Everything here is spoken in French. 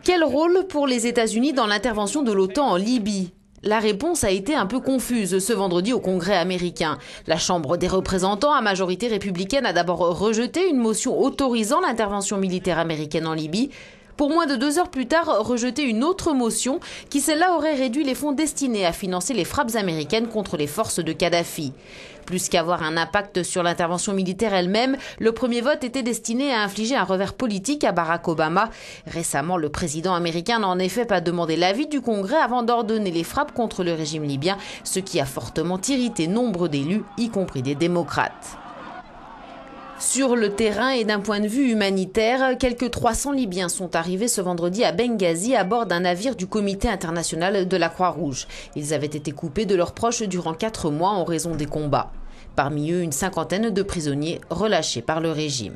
Quel rôle pour les États-Unis dans l'intervention de l'OTAN en Libye ? La réponse a été un peu confuse ce vendredi au Congrès américain. La Chambre des représentants à majorité républicaine a d'abord rejeté une motion autorisant l'intervention militaire américaine en Libye, pour moins de 2 heures plus tard rejeter une autre motion qui celle-là aurait réduit les fonds destinés à financer les frappes américaines contre les forces de Kadhafi. Plus qu'avoir un impact sur l'intervention militaire elle-même, le premier vote était destiné à infliger un revers politique à Barack Obama. Récemment, le président américain n'a en effet pas demandé l'avis du Congrès avant d'ordonner les frappes contre le régime libyen, ce qui a fortement irrité nombre d'élus, y compris des démocrates. Sur le terrain et d'un point de vue humanitaire, quelques 300 Libyens sont arrivés ce vendredi à Benghazi à bord d'un navire du Comité international de la Croix-Rouge. Ils avaient été coupés de leurs proches durant 4 mois en raison des combats. Parmi eux, une 50aine de prisonniers relâchés par le régime.